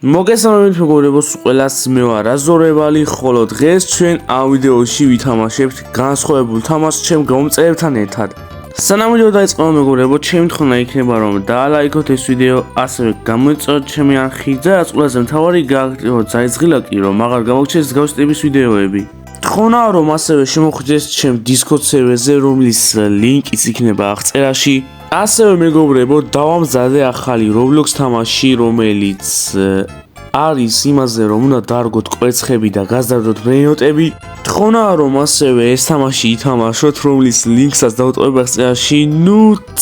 მოგესალმებით მეგობრებო, ყველას მე ვარ აზორევალი, ხოლო დღეს ჩვენ ამ ვიდეოში ვითამაშებთ განსხვავებულ თამაშს ჩემ გამომწერებთან ერთად. სანამ ვიდეო დაიწყო მეგობრებო, ჩემი თხოვნა იქნება რომ დაალაიქოთ ეს ვიდეო, ასევე გამოიწვიოთ ჩემი არხი და რაც ყველაზე მთავარი გააქტივოთ ზაიძღილაკი, რომ აღარ გამოგჩნდეს მსგავსი ტიპის ვიდეოები. თხოვნაა რომ ასევე შემოხვიდეთ ჩემ Discord სერვერზე, რომლის ლინკიც იქნება აღწერაში. ასევე მეგობრებო, დავამზადე ახალი Roblox თამაში, რომელიც არის იმაზე, რომ უნდა დარგოთ კვერცხები და გაზარდოთ ბრეინოტები. თხოვნაა რომ ასევე ეს თამაში ითამაშოთ, რომლის ლინკსაც დავუტოვებ აღწერაში.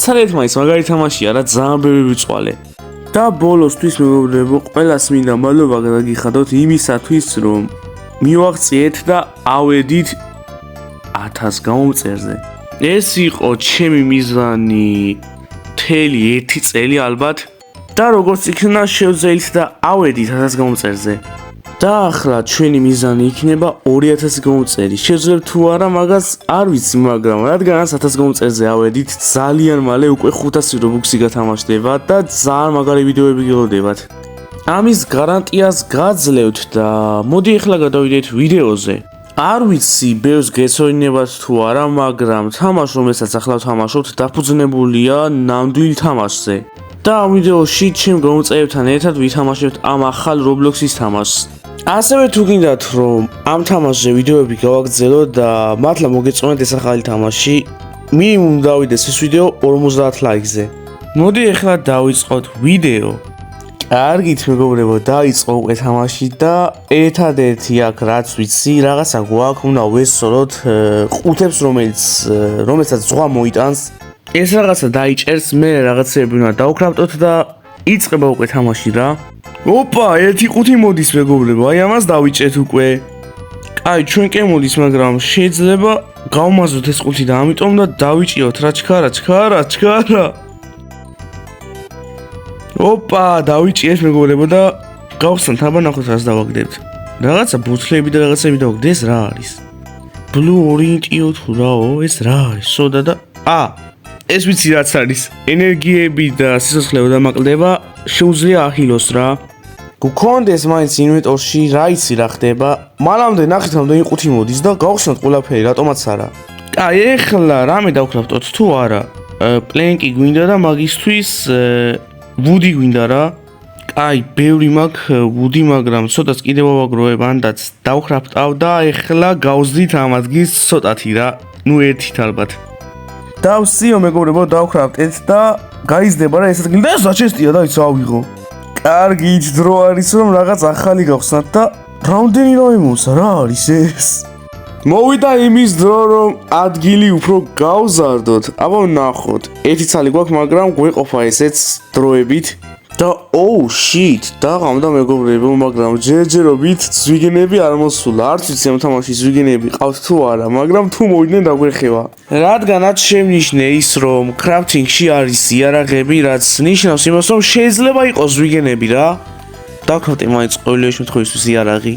ცალეთ მაინც მაგარი თამაშია რა, ძალიან ბევრი ვიწვალე. და ბოლოსთვის მეგობრებო, ყველას მინდა მადლობა გადაგიხადოთ იმისათვის, რომ მივაღწიეთ და ავედით 1000 გამომწერზე. ეს იყო ჩემი მიზანი მთელი 1 წელი ალბათ და როგორც იქნა შევძელით და ავედით 1000 გამომწერზე. და ახლა ჩვენი მიზანი იქნება 2000 გამომწერი. შევძლებთ თუ არა მაგას არ ვიცი, მაგრამ რადგანაც 1000 გამომწერზე ავედით, ძალიან მალე უკვე 500 რობუქსი გათამაშდება და ძალიან მაგარი ვიდეოები გელოდებათ. ამის გარანტიას გაძლევთ და მოდი ახლა გადავიდეთ ვიდეოზე. არ ვიცი, ბევრს გეცოდინებათ თუ არა, მაგრამ თამაშს, რომელსაც ახლა ვთამაშობთ, დაფუძნებულია ნამდვილ თამაშზე. და ამ ვიდეოში ჩემ გამომწერებთან ერთად ვითამაშებთ ამ ახალ Roblox-ის თამაშს. ასევე თუ გინდათ, რომ ამ თამაშზე ვიდეოები გავაგრძელო და მართლა მოგეწონათ ეს ახალი თამაში, მინიმუმ დავიდეს ეს ვიდეო 50 ლაიქზე. მოდი ახლა დავიწყოთ ვიდეო. კარგით მეგობრებო, დაიწყო უკვე თამაში და ერთადერთი აქ რაც ვიცი, რაღაცა გვაქვს, უნდა ვესწოროთ ყუთებს, რომელსაც ზღვა მოიტანს. ეს რაღაცა დაიჭერს, მე რაღაცები უნდა დავკრაფტოთ და იწყება უკვე თამაში რა. ოპა, ერთი ყუთი მოდის მეგობრებო, აი ამას დავიჭერთ უკვე. აი, ჩვენ კი მოდის, მაგრამ შეიძლება გავმაზოთ ეს ყუთი და ამიტომ უნდა დავიჭიოთ რა, ჩქარა. ოპა, დავიჭიეთ მეგობრებო და გავხსნათ, აბა ნახოთ რას დავაგდებთ. რაღაცა ბუთლები და რაღაცები დავაგდე, ეს რა არის? Blue Orient-იო თუ რაო, ეს რა არის? სოდა და ეს ვიცი რაც არის. ენერგიები და სიცოცხლე დამაკლდება, შეუძლია ახილოს რა. გქონდეს მაინც ინვენტორში, რა იცი რა ხდება. მანამდე ნახეთ რამდენი ყუთი მოდის და გავხსნათ ყველაფერი, რატომაც არა. აი, ეხლა რამე დავკრაფტოთ თუ არა? პლენკი გვინდა და მაგისთვის ვუდი გვინდა რა. აი, ბევრი მაქვს ვუდი, მაგრამ ცოტაც კიდევ ვაგროვებ, ანდაც დავკრაფტავ და ეხლა გავზდით ამ ადგილს ცოტათი რა. ერთით ალბათ. დავსიო მეგობრებო, დავკრაფტეთ და გაიზრდება რა ეს ადგილი და ეს რაჩესტია და იცი ავიღო. კარგი, ის დრო არის რომ რაღაც ახალი გავხსნათ და რამდენი რამე მომცა, რა არის ეს? მოვიდა იმის დრო რომ ადგილი უფრო გავზარდოთ. აბა ნახოთ. ერთი ცალი გვაქვს, მაგრამ გვეყოფა ესეც დროებით. და shit, დაღამდა მეგობრებო, მაგრამ ჯერჯერობით ზვიგენები არ მოსულა. არც ვიცი ამ თამაშის ზვიგენები ყავთ თუ არა, მაგრამ თუ მოვიდნენ დაგვეხება. რადგანაც შემნიშნე ის რომ crafting-ში არის იარაღები, რაც ნიშნავს იმას რომ შეიძლება იყოს ზვიგენები რა. დავკრაფტე მაინც ყოველი შემთხვევისთვის იარაღი.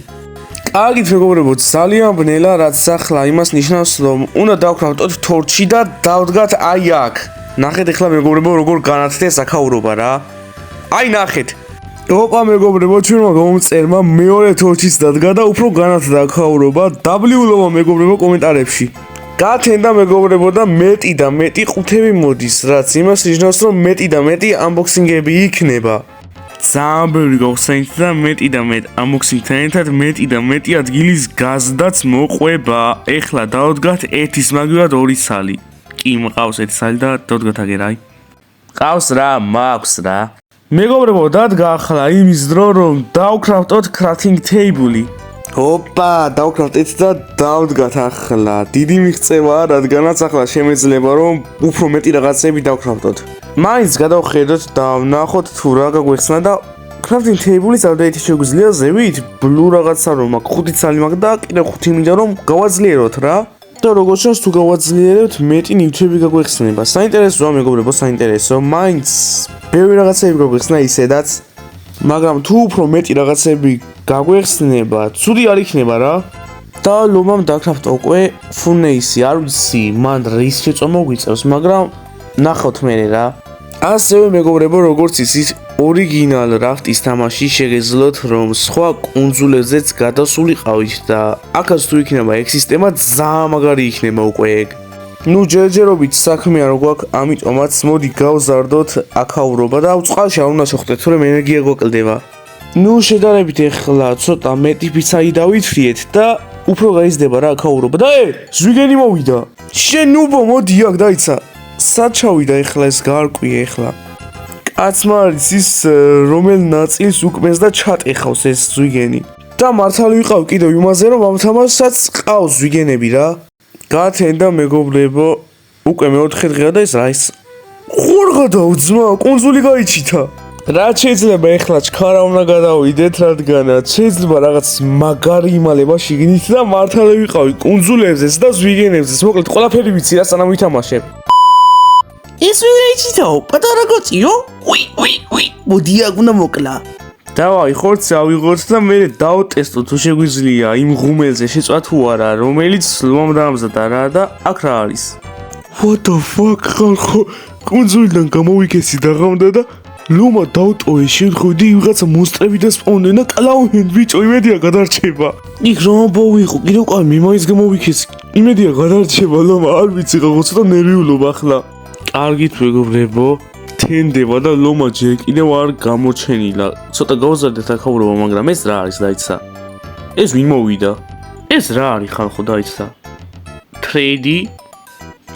კარგით მეგობრებო, ძალიან ბნელა, რაც ახლა იმას ნიშნავს რომ უნდა დავკრაფტოთ თორჩი და დავდგათ აი აქ. ნახეთ ახლა მეგობრებო, როგორ განათდება საქაურობა რა. აი ნახეთ. ოპა მეგობრებო, ჩვენმა გამომწერმა მეორე თორჩიც დადგა და უფრო განათდა აქაურობა. დაბლიულობა მეგობრებო კომენტარებში. გათენდა მეგობრებო და მეტი და მეტი ყუთები მოდის, რაც იმას ნიშნავს რომ მეტი და მეტი unboxing-ები იქნება. ძალიან ბევრი გავხსენით და მეტი და მეტ unboxing-თან ერთად მეტი და მეტი ადგილის გაზდაც მოყვება. ეხლა დავდგათ ერთის მაგივრად 2 ცალი. კი, მყავს 1 ცალი და დავდგათ აგერ აი. ყავს რა, მაქვს რა. მეგობრებო, დადგა ახლა იმის დრო რომ დავკრაფტოთ crafting table-ი. ოპა, დავკრაფტეთ და დავდგათ ახლა. დიდი მიღწევაა, რადგანაც ახლა შემეძლება რომ უფრო მეტი რაღაცები დავკრაფტოთ. მაინც გადავხედოთ და ვნახოთ თუ რა გაგვეხსნა და crafting table-ის ამდენით შეგვიძლია ზევით blue რაღაცა რომ აქვს 5 ცალი მაქვს და კიდევ 5 მინდა რომ გავაძლიეროთ რა. და როგორც ჩანს თუ გავაძლიერებთ მეტი ნივთები გაგვეხსნება. საინტერესოა მეგობრებო, საინტერესო. მაინც ბევრი რაღაცები გაგვეხსნა ისედაც, მაგრამ თუ უფრო მეტი რაღაცები გაგვეხსნება, ცუდი არ იქნება რა. და ლომამ დაკრაფტა უკვე ფუნეისი, არ ვიცი, მან რის შეწვა მოგვიწევს, მაგრამ ნახავთ მერე რა. ასევე მეგობრებო, როგორც იცით, ორიგინალ რაფტის თამაში შეგეძლოთ რომ სხვა კუნძულებზეც გადასულიყავით და აქაც თუ იქნება ეგ სისტემა ძალიან მაგარი იქნება უკვე ეგ. ნუ ჯერჯერობით საქმეა რო გვაქვს, ამიტომაც მოდი გავზარდოთ აქაურობა და წყალში არ უნდა შეხვდეთ, თორემ ენერგია გვაკლდება. ნუ შედარებით ეხლა ცოტა მეტი ფიცაი დავითრიეთ და უფრო გაიზრდება რა აქაურობა და ზვიგენი მოვიდა. შენ ნუბო მოდი აქ დაიცა. სად ჩავიდა ეხლა ეს გარკვი ეხლა. კაცმა არის ის რომელ ნაწილს უკმეს და ჩატეხავს ეს ზვიგენი. და მართალი ვიყავ კიდევ იმაზე რომ ამ თამაშსაც ყავს ზვიგენები რა. გათენდა მეგობრებო, უკვე მეოთხე დღეა და ეს რა ის ხوار გადაო ძმა, კონსოლი გაიჩითა. რა შეიძლება ეხლა ჩქარა უნდა გადავიდეთ, რადგანაც შეიძლება რაღაც მაგარი იმალება შიგნით და მართალი ვიყავი კონსოლებზეც და ზვიგენებზეც. მოკლედ ყველაფერი ვიცი რა სანამ ვითამაშებ. ეს ვიღაიჩითაო, პატარა გოციო? უი, მოდი აქ უნდა მოკლა. დავაი ხორცი ავიღოთ და მე დავტესტო თუ შეგვიძლია იმ ღუმელზე შეწვა თუ არა, რომელიც ლომამ დაამზადა რა და აქ რა არის. What the fuck ხალხო, კონსოლიდან გამოვიქეცი დაღამდა და ლომა დავტოვე შევხვდი ვიღაცა მონსტრები და სპაუნდნენ და კლავენ ბიჭო იმედია გადარჩება. იქ რომ მოვიყო, კიდევ ყავი მე მაინც გამოვიქეცი. იმედია გადარჩება ლომა, არ ვიცი რა ცოტა ნერვიულობა ახლა. კარგით მეგობრებო, თენდება და ლომა ჯერ კიდევ არ გამოჩენილა. ცოტა გავზარდეთ აქაურობა, მაგრამ ეს რა არის დაიცა? ეს ვინ მოვიდა? ეს რა არის ხალხო დაიცა? ტრეიდი?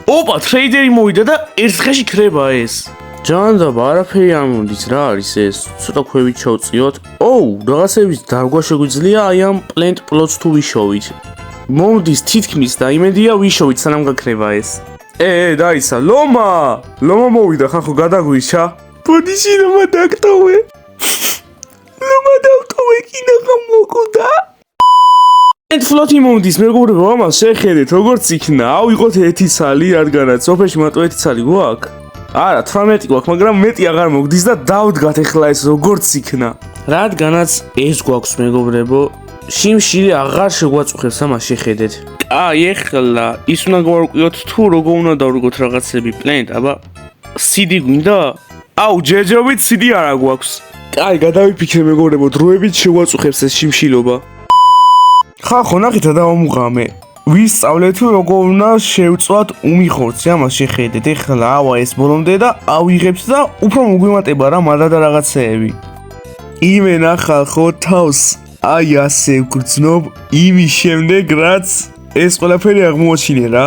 ოპა, ტრეიდერი მოვიდა და ერთ დღეში ქრება ეს. ჯანდაბა, არაფერი არ მომდის, რა არის ეს? ცოტა ქვევით შევწიოთ. ოუ, რაღაცების დარგვა შეგვიძლია აი ამ პლენტ პლოტს თუ ვიშოვით. მომდის თითქმის და იმედია ვიშოვით სანამ გაქრება ეს. დაიცა, ლომა მოვიდა ხახო გადაგვიჩა. ბოდიში ლომა დაგტოვე. ლომა დავტოვე კინაღა მოკვდა. ეს ფლოტი მომდის მეგობრებო, ამას შეხედეთ როგორც იქნა. ავიღოთ ერთი ცალი, რადგანაც სოფეში მარტო ერთი ცალი გვაქვს. არა, 18 გვაქვს, მაგრამ მეტი აღარ მოგდის და დავდგათ ეხლა ეს როგორც იქნა. რადგანაც ეს გვაქვს მეგობრებო, შიმშილი აღარ შეგვაწუხებს ამას შეხედეთ. აი ეხლა ის უნდა გავარკვიოთ თუ როგორ უნდა დავრიგოთ რაღაცები პლენტ, აბა CD გვინდა? აუ ჯერჯერობით CD არა გვაქვს. აი გადავიფიქრე მეგობრებო, დროებით შეგვაწუხებს ეს შიმშილობა. ხახო ნახეთ და მომღამე. ვისწავლეთ თუ როგორ უნდა შევწვათ უმიხორცი, ამას შეხედეთ. ეხლა ავა ეს ბოლომდე და ავიღებთ და უფრო მოგვიმატება რა მადა და რაღაცეები. იმენა ხახო თავს აი ასე ვგრძნობ იმის შემდეგ რაც ეს ყველაფერი აღმოაჩინე რა.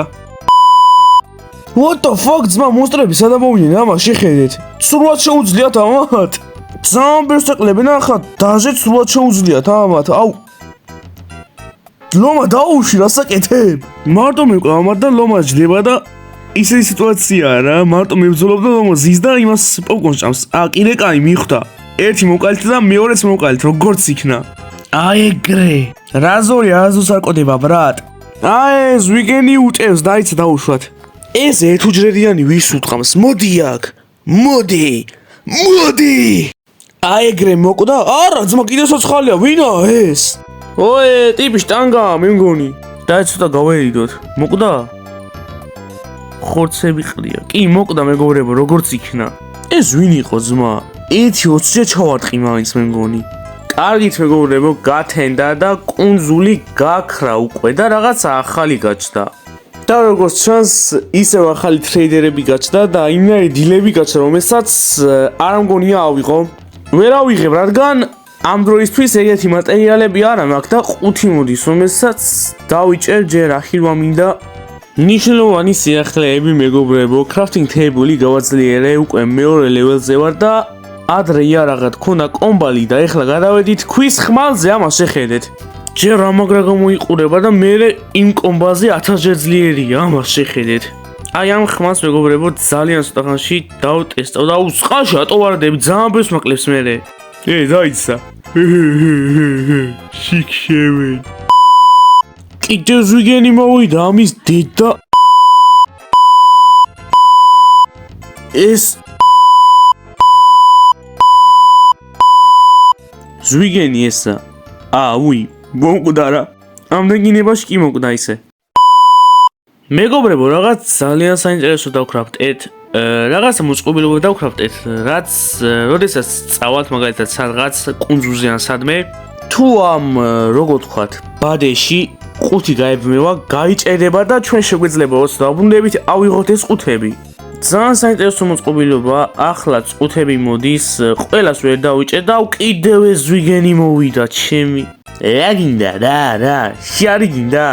What the fuck ძმა მონსტრები სადა მოვიდნენ ამას შეხედეთ. სრულად შეუძლიათ ამათ. ძალიან ბევრს ეყლებენ ახლა დაჟე სრულად შეუძლიათ ამათ. აუ ლომა დაუში რასაკეთებ? მარტო მეკლა ამათ და ლომა ჯდება და ისეთი სიტუაციაა რა. მარტო მებრძოლობ და ლომა ზის და იმას პოპკორნს ჭამს. კიდე კაი მიხვდა. ერთი მოკალით და მეორეც მოკალით როგორც იქნა. აი ეგრე. რაზორი არასდროს არ ყოდება ბრატ. აი ზვიგენი უტევს დაიცა დაუშვათ. ეს ერთუჯრედიანი ვის უთყამს? მოდი აქ. მოდი. აი ეგრე მოკვდა? არა ძმა კიდევ სოცხალია. ვინა ეს? ოე ტიპი შტანგა მე მგონი. დაიცა და გავერიდოთ. მოკვდა? ხორცები ყრია. კი მოკვდა მეგობრებო როგორც იქნა. ეს ვინ იყო ძმა? 1-20-ზე ჩავარტყი მაინც მე მგონი. კარგით მეგობრებო, გათენდა და კუნძული გაქრა უკვე და რაღაცა ახალი გაჩნდა. და როგორც ჩანს, ისევ ახალი ტრეიდერები გაჩნდა და იმნაირი დილები გაჩნდა, რომელსაც არ მგონია ავიღო. ვერ ავიღებ, რადგან ამ დროისთვის ეგეთი მატერიალები არა მაქვს და 5 მოდის, რომელსაც დავიჭერ ჯერ ახირვა მინდა. ნიშნულოვანი სიახლეები მეგობრებო, crafting table-ი გავაძლიერე უკვე მეორე ლეველზე ვარ და ადრე იარაღად ქონა კომბალი და ეხლა გადავედით ქვის ხმალზე ამას შეხედეთ. ჯერ ამაგრა გამოიყურება და მე იმ კომბაზე 1000 ჯერ ძლიერია ამას შეხედეთ. აი ამ ხმალს მეგობრებო ძალიან ცოტა ხანში დავტესტავ და უსყალში ატოვარდები ძალიან ბევრს მაკლებს მერე. დაიცა. შიქშევენ. კიდევ ზვიგენი მოვიდა ამის დედა. ეს ზვიგენი ესა. უი, მოკვდა რა. ამდენ გინებაში კი მოკვდა ისე. მეგობრებო, რაღაც ძალიან საინტერესო დავკრაფტეთ. რაღაცა მოწყობილობა დავქრავდეთ, რაც როდესაც წავალთ მაგალითად რაღაც კუნძულზე ან სადმე, თუ ამ როგორ ვთქვათ, ბადეში ყუთი გაებმევა, გაიჭერება და ჩვენ შეგვეძლება 20 დაუბრუნდებით ავიღოთ ეს ყუთები. ძალიან საინტერესო მოწყობილობა, ახლა ყუთები მოდის, ყველას ვერ დავიჭერ და კიდევ ეს ზვიგენი მოვიდა ჩემი. რა გინდა, რა, შარი გინდა?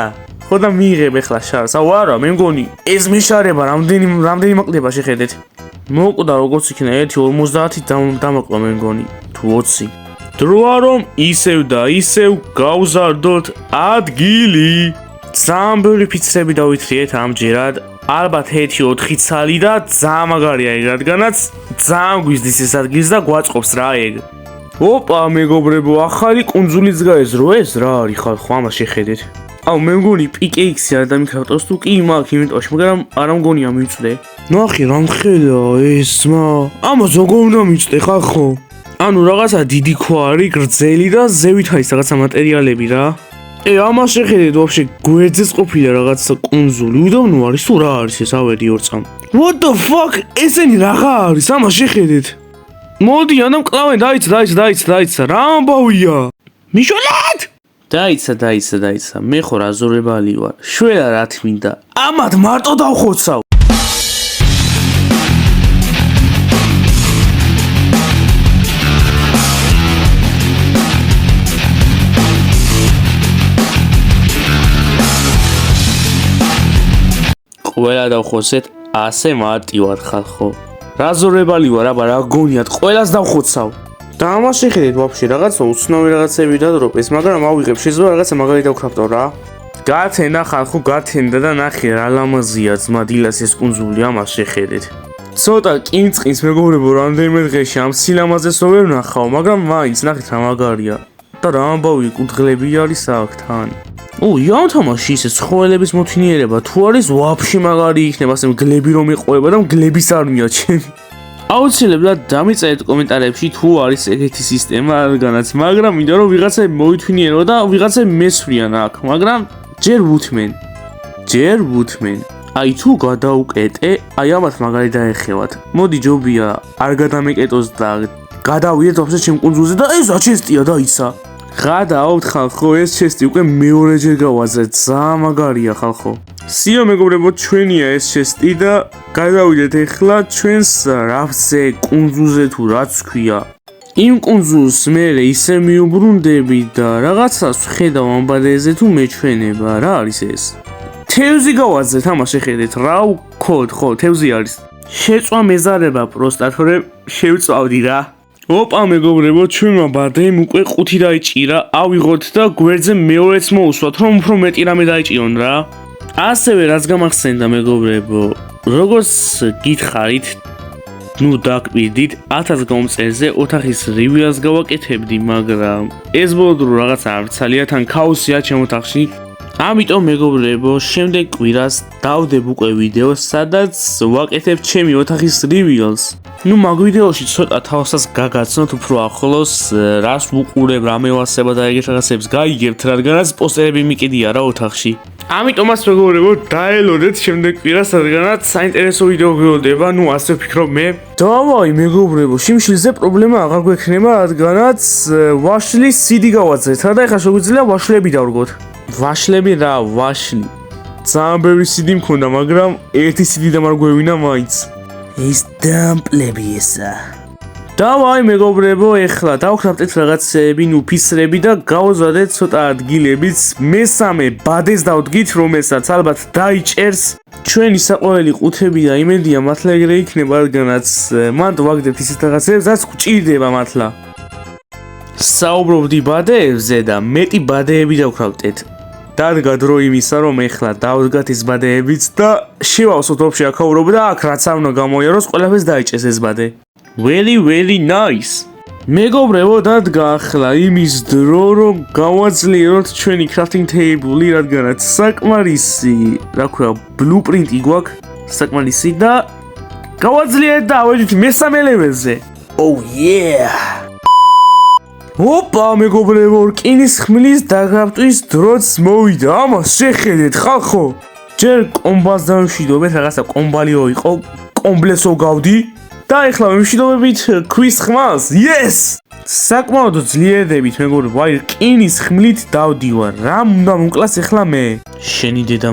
ხო და მიიღებ ახლა შარს. აუ არა, მე მგონი ეს მეშარება რამდენი მოკლდება შეხედეთ. მოკვდა როგორც იქნა 1.50 დამოკლა მე მგონი თუ 20. დროა რომ ისევ და ისევ გავზარდოთ ადგილი. ძალიან ბევრი ფიცრები დავითრიეთ ამჯერად. ალბათ 1.4 ცალი და ძალიან მაგარია ეგ, რადგანაც ძალიან გვიზდის ეს ადგილს და გვაწყობს რა ეგ. ოპა მეგობრებო, ახალი კუნძულიც გაეზრო ეს რა არის ხალხო, ამას შეხედეთ. აუ მე მგონი PKX-ი არ დამიქრავტოს თუ კი მაგ იმიტოში, მაგრამ არ მგონია მივწდე. ნახე რამხელა ეს მა. ამას როგორ უნდა მივწდე ხალხო? ანუ რაღაცა დიდი ქვა არის, გრძელი და ზევით არის რაღაცა მატერიალები რა. ამას შეხედეთ, ვაფშე გვერდზეც ყოფილა რაღაცა კუნძული. უდაბნო არის თუ რა არის ეს ავედი ორწამ. What the fuck? ესენი რაღა არის? ამას შეხედეთ. მოდი, ანამ კლავენ, დაიცა, რა ამბავია? მიშველეთ! დაიცა, მე ხო რაზორებალი ვარ. შველა რა თმინდა. ამათ მარტო დავხოცავ. ყველა დავხოცეთ, ასე მარტივად ხალხო. რაზორებალი ვარ, აბა რა გონიათ, ყველას დავხოცავ. და ამას შეხედეთ ვაფშე რაღაცა უცნაური რაღაცები დადროპეს, მაგრამ ავიღებ შეიძლება რაღაცა მაგარი დავქრავტო რა. გათენდა ხალხო, გათენდა და ნახე რა ლამაზია ძმა დილას ეს კუნძული, ამას შეხედეთ. ცოტა კინწყინს მეგობრებო, რამდენიმე დღეში ამ სილამაზეს ვერ ვნახავ, მაგრამ მაინც ნახეთ რა მაგარია. და რა ამბავი კუთხლები არის აქ თან. იამთამაში ისე ცხოველების მოთინიერება თუ არის ვაფშე მაგარი იქნება, ასე მგლები რომ ეყובה და მგლების არმია ჩემი. აუცილებლად დამიწერეთ კომენტარებში თუ არის ეგეთი სისტემა რადგანაც, მაგრამ მინდა რომ ვიღაცები მოითვინიერო და ვიღაცები მესვრიან აქ, მაგრამ ჯერ ვუთმენ. აი თუ გადაუკეტე, აი ამათ მაგარი დაეხევათ. მოდი ჯობია არ გადამეკეტოს და გადავიდეთ ვაფშე ჩემ კუნძულზე და ეს აჩესტია დაიცა. გადაავთ ხალხო, ეს ჩესტი უკვე მეორეჯერ გავაზრეთ, ძალიან მაგარია ხალხო. სიო მეგობრებო, ჩვენია ეს ჩესტი და გადავიდეთ ეხლა ჩვენს რავზე კუნძულზე თუ რაც ქვია. იმ კუნძულს მე ისე მიუბრუნდები და რაღაცას ვხედავ ამ ბადეზე თუ მეჩვენება, რა არის ეს? თევზი გავაზრეთ, ამას შეხედეთ, რა ვქოთ, ხო, თევზი არის. შეწვა მეზარება პროსტატორე, შევწავდი რა. ოპა მეგობრებო, ჩვენმა ბადემ უკვე 5 დაიჭირა, ავიღოთ და გვერდზე მეორეც მოусვათ, რომ უფრო მეტი რამე დაიჭირონ რა. ასევე რაც გამახსენდა მეგობრებო, როგორც გითხარით, ნუ დაგკვირდით 1000 გამომწერზე ოთახის რივიას გავაკეთებდი, მაგრამ ეს ბოლო რაღაცა არცალია თან ქაოსია ჩემ ოთახში. ამიტომ მეგობრებო, შემდეგ კვირას დავდებ უკვე ვიდეოს, სადაც ვაკეთებ ჩემი ოთახის რივიალს. ნუ მაგ ვიდეოში ცოტა თავსაც გაგაცნოთ უფრო ახლოს, რას ვუყურებ, რა მევასება და ეგეთ რაღაცებს გაიგებთ, რადგანაც პოსტერები მიყიდია რა ოთახში. ამიტომაც მეგობრებო, დაელოდეთ შემდეგ კვირას, რადგანაც საინტერესო ვიდეო გვიოლდება, ნუ ასე ვფიქრობ მე. დავაი მეგობრებო, შიმშილზე პრობლემა აღარ გვექნება, რადგანაც ვაშლის CD გავაძრეთ რა და ეხლა შეგვიძლია ვაშლები დავრგოთ. ვაშლები რა, ვაშლი. ძალიან ბევრი CD მქონდა, მაგრამ ერთი CD დამარგვევინა მაინც. ეს დამპლები ესა. დავაი მეგობრებო, ეხლა დავქრავდეთ რაღაცები, ნუ ფისრები და გავაზრდეთ ცოტა ადგილებიც. მესამე ბადეს დავდგით, რომელსაც ალბათ დაიჭერს ჩვენი საყვარელი ყუთები და იმედია მართლა ეგრე იქნება, რადგანაც მანდ ვაგდებთ ისეთ რაღაცებს, რაც გვჭირდება მართლა. საუბრობდი ბადეებზე და მეტი ბადეები დავქრავდეთ. დადგა დრო იმისა, რომ ეხლა დავდგათ ეს ბადეებიც და შევავსოთ ვაფშე აქაურობ და აქ რაც არ უნდა გამოიაროს, ყველაფერს დაიჭეს ეს ბადე. Very nice. მეგობრებო, დადგა ახლა იმის დრო, რომ გავაძლიეროთ ჩვენი crafting table, რადგანაც საკმარისი, რა ქვია, blueprint-ი გვაქვს, საკმარისი და გავაძლიერეთ და ავედით მესამე level-ზე. Oh yeah! ოპა მეგობრებო, რკინის ხმლის დაგრაფტვის დროც მოვიდა. ამას შეხედეთ ხალხო. ჯერ კომბას დავშვიდობეთ, რაღაცა კომბალიო იყო. კომპლექსო გავდი და ეხლა მემშვიდობებით ქვის ხმალს. Yes! საკმაოდ ძლიერდებით მეგობრებო, აი რკინის ხმლით დავდივარ. რა უნდა მოკლას ეხლა მე? შენი დედა